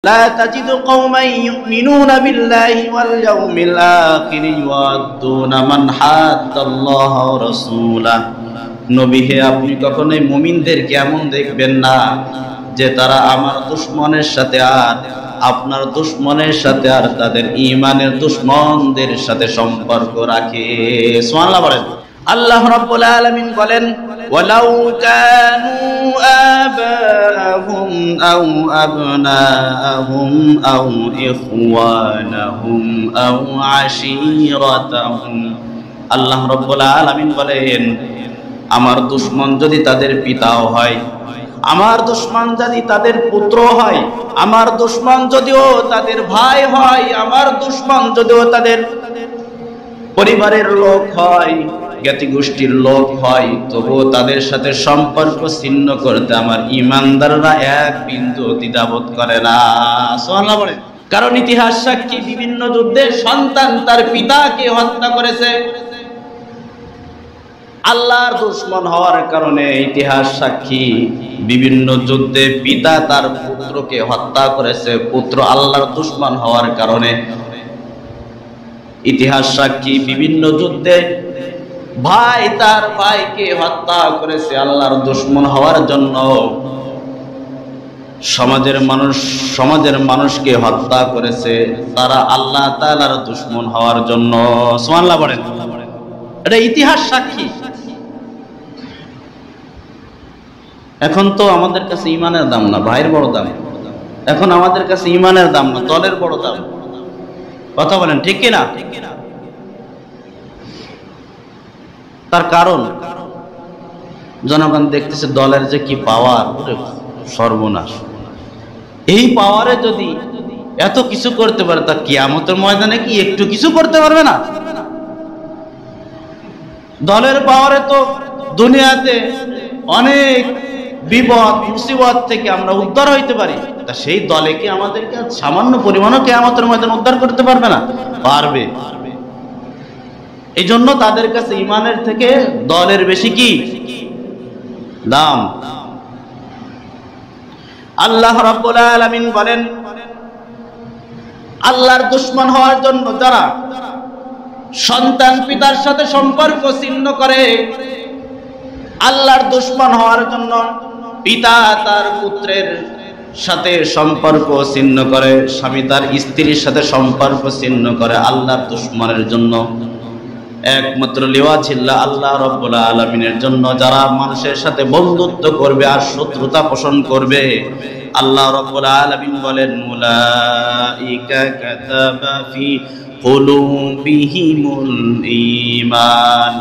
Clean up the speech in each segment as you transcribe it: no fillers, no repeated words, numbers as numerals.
لا تجد قوما يؤمنون بالله واليوم الآخر يوادون من حاد الله ورسوله নবী হে আপনি কখনোই মুমিনদেরকে এমন দেখবেন না যে তারা আমার দুশমনের সাথে আর আপনার দুশমনের সাথে আর তাদের ঈমানের দুশমনদের সাথে সম্পর্ক রাখে। সুবহানাল্লাহ বলেন। আল্লাহ রাব্বুল আলামিন বলেন ওয়ালাউ কানু আবাহুম আও আবনাহুম আও ইখওয়ানাহুম আও আশীরাতাহুম। আল্লাহ রাব্বুল আলামিন বলেন আমার দুশমন যদি তাদের পিতাও হয়, আমার দুশমন যদি তাদের পুত্র হয়, আমার দুশমন যদিও তাদের ভাই হয়, আমার দুশমন যদিও তাদের পরিবারের লোক হয়, জ্ঞাতি গোষ্ঠীর লোক হয়, তবুও তাদের সাথে সম্পর্ক ছিন্ন করতে আমার ঈমানদাররা এক বিন্দু দ্বিধাবোধ করে না। সুবহানাল্লাহ বলেন। কারণ ইতিহাস সাক্ষী বিভিন্ন যুদ্ধে সন্তান তার পিতাকে হত্যা করেছে। আল্লাহর দুশমন হওয়ার কারণে ইতিহাস সাক্ষী বিভিন্ন যুদ্ধে পিতা তার পুত্রকে হত্যা করেছে। পুত্র আল্লাহর দুশমন হওয়ার কারণে ইতিহাস সাক্ষী বিভিন্ন যুদ্ধে ভাই তার ভাইকে হত্যা করেছে আল্লাহর দুশমন হওয়ার জন্য। সমাজের মানুষকে হত্যা করেছে তারা আল্লাহ তাআলার দুশমন হওয়ার জন্য। সুবহানাল্লাহ বলেন। এটা ইতিহাস সাক্ষী। এখন তো আমাদের কাছে ঈমানের দাম না, ভাইয়ের বড় দাম। এখন আমাদের কাছে ঈমানের দাম না, দলের বড় দাম। কথা বলেন ঠিক কি না? তার কারণ জনগণ দেখতেছে দলের যে কি পাওয়ার, সর্বনাশ। এই পাওয়ারে যদি এত কিছু করতে পারে তা কিয়ামতের ময়দানে কি একটু কিছু করতে পারবে না? দলের পাওয়ারে তো দুনিয়াতে অনেক বিপদ মুসিবত থেকে আমরা উদ্ধার হইতে পারি, তা সেই দলে কি আমাদেরকে সামান্য পরিমাণও কিয়ামতের ময়দানে উদ্ধার করতে পারবে না? পারবে। এই জন্য তাদের কাছে ঈমানের থেকে দলের বেশি কি দাম। আল্লাহ রাব্বুল আলামিন বলেন আল্লাহর দুশমন হওয়ার জন্য যারা সন্তান পিতার সাথে সম্পর্ক ছিন্ন করে, আল্লাহর দুশমন হওয়ার জন্য পিতা তার পুত্রের সাথে সম্পর্ক ছিন্ন করে, স্বামী তার স্ত্রীর সাথে সম্পর্ক ছিন্ন করে, আল্লাহর দুশমনের জন্য একমাত্র লিওয়াজিল্লাহ আল্লাহ রাব্বুল আলামিনের জন্য যারা মানুষের সাথে বন্ধুত্ব করবে আর শত্রুতা পোষণ করবে, আল্লাহ রাব্বুল আলামিন বলেন উলাইকা কাতাবা ফি কুলুবিহিমুল ঈমান।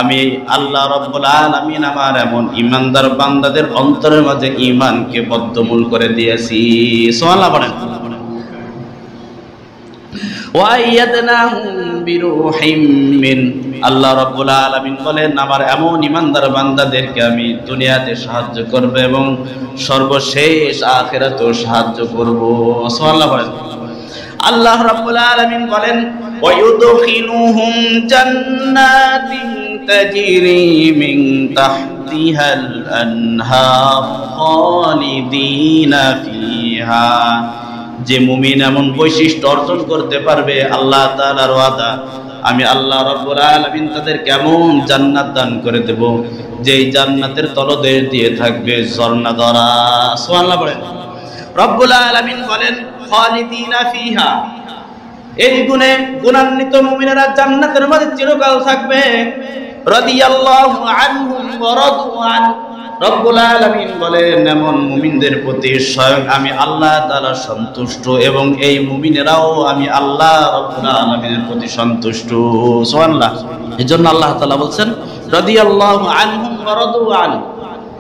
আমি আল্লাহ রাব্বুল আলামিন আমার এমন ঈমানদার বান্দাদের অন্তরের মাঝে ঈমানকে বদ্ধমূল করে দিয়েছি। সুবহানাল্লাহ বলেন। ওয়াইয়াদনাহুম বিরূহিম মিন। আল্লাহ রাব্বুল আলামিন বলেন আমার এমন ঈমানদার বান্দাদেরকে আমি দুনিয়াতে সাহায্য করব এবং সর্বশেষ আখিরাতেও সাহায্য করব। সুবহানাল্লাহ বলেন। আল্লাহ রাব্বুল আলামিন বলেন ওয়ায়ুদখিলুহুম জান্নাতিন তাজরি মিন তাহতিহাল আনহার খালিদিনা ফিহা। যে মুমিন এমন বৈশিষ্ট্য অর্জন করতে পারবে, আল্লাহ তাআলার ওয়াদা আমি আল্লাহ রাব্বুল আলামিন তাদের কেমন জান্নাত দান করে দেব, যেই জান্নাতের তলদেশ দিয়ে থাকবে ঝর্ণাধারা। সুবহানাল্লাহ বলেন। রব্বুল আলামিন বলেন খালিদিনা ফিহা। এই গুণান্বিত মুমিনেরা জান্নাতের মধ্যে চিরকাল থাকবে। রাদিয়াল্লাহু আনহুম ওয়া রাদু আন। রব্বুল আলামিন বলেন এমন মুমিনদের প্রতি স্বয়ং আমি আল্লাহ তাআলা সন্তুষ্ট এবং এই মুমিনেরাও আমি আল্লাহ রাব্বুল আলামিনের প্রতি সন্তুষ্ট। সুবহানাল্লাহ। এজন্য আল্লাহ তাআলা বলেন রাদিয়াল্লাহু আনহুম ওয়া রাদু আন।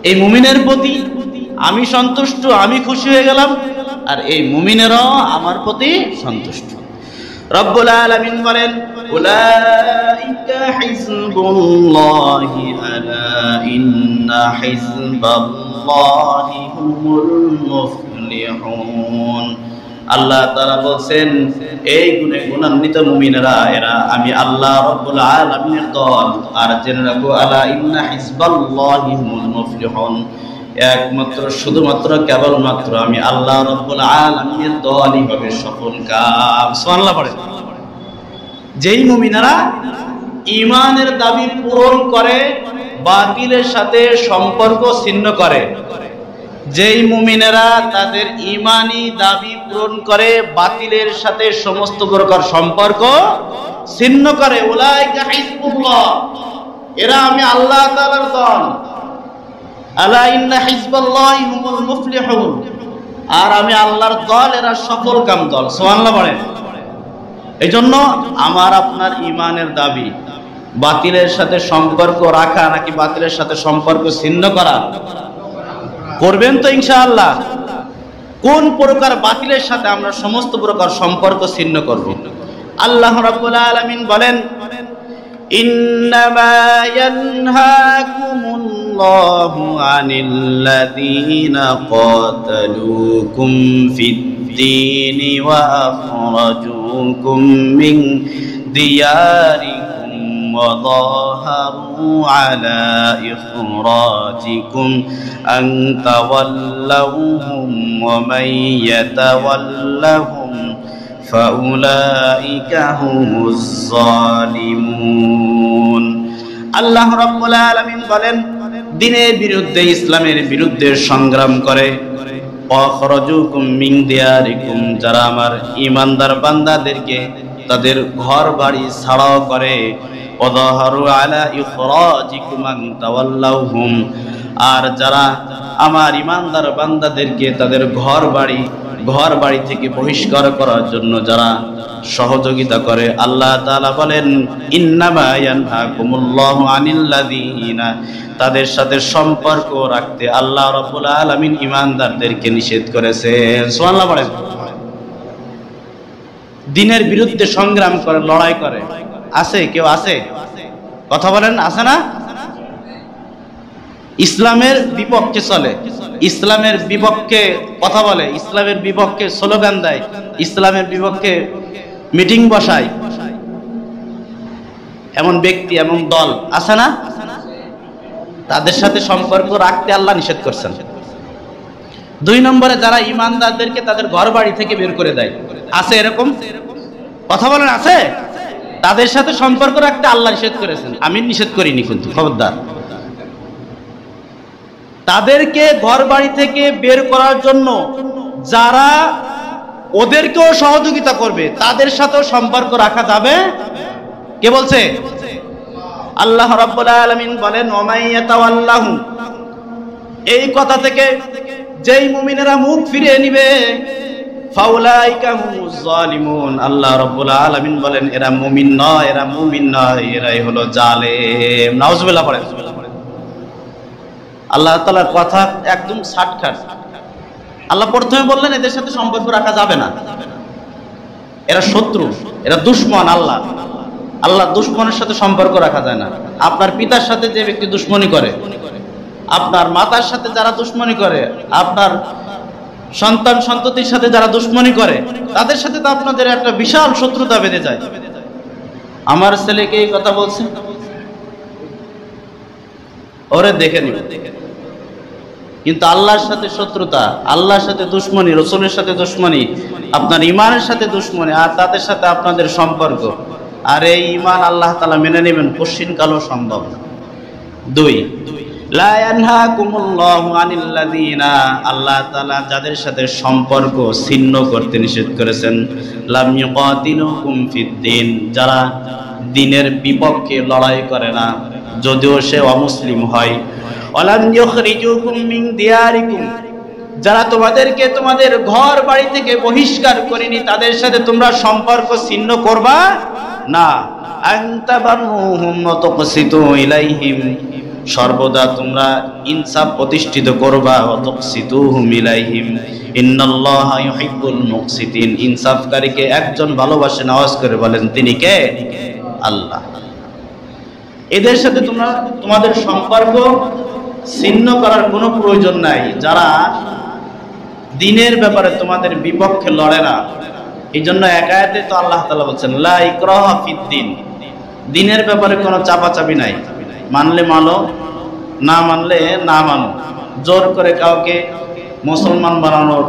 এই মুমিনের প্রতি আমি সন্তুষ্ট, আমি খুশি হয়ে গেলাম, আর এই মুমিনেরাও আমার প্রতি সন্তুষ্ট। রব্বুল আলামিন বলেন উলাইকা হিজবুল্লাহি আলা ইন্না হিজবাল্লাহি হুমুল মুফলিহুন। আল্লাহ তাআলা বলেন এই গুণান্বিত মুমিনেরা এরা আমি আল্লাহ রাব্বুল আলামিনের দল। আর জেনে রাখো আলা ইন্না হিজবাল্লাহি হুমুল মুফলিহুন, একমাত্র শুধুমাত্র কেবলমাত্র আমি আল্লাহ রাব্বুল আলামিনের দলই হবে সফল কাম। সুবহানাল্লাহ পড়ে। যেই মুমিনারা ঈমানের দাবি পূরণ করে, বাতিলের সাথে সম্পর্ক ছিন্ন করে, যেই মুমিনেরা তাদের ঈমানি দাবি পূরণ করে, বাতিলের সাথে সমস্ত প্রকার সম্পর্ক ছিন্ন করে, উলাইকা হিজবুল্লাহ, এরা আমি আল্লাহ তাআলার দল। আলা ইন্না হিজবাল্লাহি হুমুল মুফলিহুন, আর আমি আল্লাহর দল, এরা সফল কাম দল। সুবহানাল্লাহ বলেন। এইজন্য আমার আপনার ঈমানের দাবি বাতিলের সাথে সম্পর্ক রাখা নাকি বাতিলের সাথে সম্পর্ক ছিন্ন করা? করবেন তো ইনশাআল্লাহ। কোন প্রকার বাতিলের সাথে আমরা সমস্ত প্রকার সম্পর্ক ছিন্ন করব? আল্লাহ রাব্বুল আলামিন বলেন, ইন্নামা ইয়ানহাকুমুল্লাহু আনিল্লাযীনা ক্বাতালুকুম ফিদ-দীনি ওয়া আখরাজুকুম মিন দিয়ারিকুম ওয়া যাহারু আলা ইখরাজিকুম আন তাওয়াল্লাউহুম ওয়া মান ইয়াতাওয়াল্লাহুম ফাউলাইকা হুমুজ জালিমুন। আল্লাহ রাব্বুল আলামিন বলেন, দ্বীনের বিরুদ্ধে, ইসলামের বিরুদ্ধে সংগ্রাম করে, আখরাজুকুম মিন দিয়ারিকুম, যারা আমার ঈমানদার বান্দাদেরকে তাদের ঘর বাড়ি ছাড়াও করে, ওয়াযাহারু আলা ইখরাজিকুম আন তাওয়াল্লাউহুম, আর যারা আমার ঈমানদার বান্দাদেরকে তাদের ঘর বাড়ি থেকে বহিষ্কার করার জন্য যারা সহযোগিতা করে, আল্লাহ তাআলা বলেন, ইন্নামা ইয়ানহাকুমুল্লাহু আনিল্লাযীনা, তাদের সাথে সম্পর্ক রাখতে আল্লাহ রাব্বুল আলামিন ঈমানদারদেরকে নিষেধ করেছেন। সুবহানাল্লাহ বলেন। দ্বীনের বিরুদ্ধে সংগ্রাম করে, লড়াই করে, আছে কেউ? আছে? কথা বলেন, আছে না? ইসলামের বিপক্ষে চলে, ইসলামের বিপক্ষে কথা বলে, ইসলামের বিপক্ষে স্লোগান দেয়, ইসলামের বিপক্ষে মিটিং বসায়, এমন ব্যক্তি, এমন দল আছে না? তাদের সাথে সম্পর্ক রাখতে আল্লাহ নিষেধ করছেন। 2 নম্বরে, যারা ঈমানদারদেরকে তাদের ঘর বাড়ি থেকে বের করে দেয়, আছে এরকম? কথা বলেন, আছে? তাদের সাথে সম্পর্ক রাখতে আল্লাহ নিষেধ করেছেন, আমি নিষেধ করিনি কিন্তু, খবরদার। তাদেরকে ঘর বাড়ি থেকে বের করার জন্য যারা ওদেরকেও সহযোগিতা করবে, তাদের সাথেও সম্পর্ক রাখা যাবে। কে বলছে? আল্লাহ রাব্বুল আলামিন বলেন, ওয়া মান ইয়াতাওয়াল্লাহু, এই কথা থেকে যেই মুমিনেরা মুখ ফিরিয়ে নিবে, ফাউলাইকা হুমুজ জালিমুন, আল্লাহ রাব্বুল আলামিন বলেন, এরা মুমিন নয়, এরা মুমিন নয়, এরাই হলো জালেম। নাউজুবিল্লাহ পড়েন। আল্লাহ তাআলার কথা একদম শাটখাট। আল্লাহ প্রথমে বললেন এদের সাথে সম্পর্ক রাখা যাবে না, এরা শত্রু, এরা দুশমন। আল্লাহ দুশমনের সাথে সম্পর্ক রাখা যায় না। আপনার পিতার সাথে যে ব্যক্তি দুশমনি করে, আপনার মাতার সাথে যারা দুশমনি করে, আপনার সন্তান সন্ততির সাথে যারা দুশমনি করে, তাদের সাথে তো আপনাদের একটা বিশাল শত্রুতা বেঁধে যায়। আমার ছেলেকে এই কথা বলছে, ওরে দেখে নিব, কিন্তু আল্লাহর সাথে শত্রুতা, আল্লাহর সাথে দুশমনি, রাসূলের সাথে দুশমনি, আপনার ঈমানের সাথে দুশমনি, আর তাদের সাথে আপনাদের সম্পর্ক, আর এই ঈমান আল্লাহ তাআলা মেনে নেবেন কোশ্চিনকালও সম্ভব না। 2, লা ইয়ানহাকুমুল্লাহু আনিল্লাযীনা, আল্লাহ তাআলা যাদের সাথে সম্পর্ক ছিন্ন করতে নিষেধ করেছেন, লাম ইউকাতিলুকুম ফিদ-দীন, যারা দ্বীনের বিপক্ষে লড়াই করে না, যদিও সে অমুসলিম হয়, ওয়ালাম ইউখরিজুকুম মিন দিয়ারিকুম, যারা তোমাদেরকে তোমাদের ঘর বাড়ি থেকে বহিষ্কার করেনি, তাদের সাথে তোমরা সম্পর্ক ছিন্ন করবা না। আনতাবারুহুম ওয়া তুকসিতু ইলাইহিম, সর্বদা তোমরা ইনসাফ প্রতিষ্ঠিত করবা, ওয়া তুকসিতুহুম ইলাইহিম ইন্নাল্লাহা ইউহিব্বুল মুকসিতিন, ইনসাফকারীকে একজন ভালোবাসেন। আওয়াজ করে বলেন, তিনি কে? আল্লাহ। এদের সাথে তোমরা তোমাদের সম্পর্ক ছিন্ন করার কোনো প্রয়োজন নাই, যারা দ্বীনের ব্যাপারে তোমাদের বিপক্ষে লড়ে না। এই জন্য এক আয়াতে তো আল্লাহ তাআলা বলছেন, লা ইকরাহা ফিদ-দীন, দ্বীনের ব্যাপারে কোনো চাপাচাপি নাই, মানলে মানো, না মানলে না মানো, জোর করে কাউকে মুসলমান বানানোর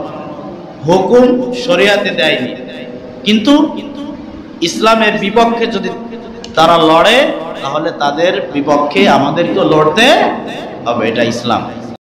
হুকুম শরিয়াতে দেয়নি, কিন্তু ইসলামের বিপক্ষে যদি তারা লড়ে তাহলে তাদের বিপক্ষে আমাদেরকে লড়তে হবে, এটা ইসলাম।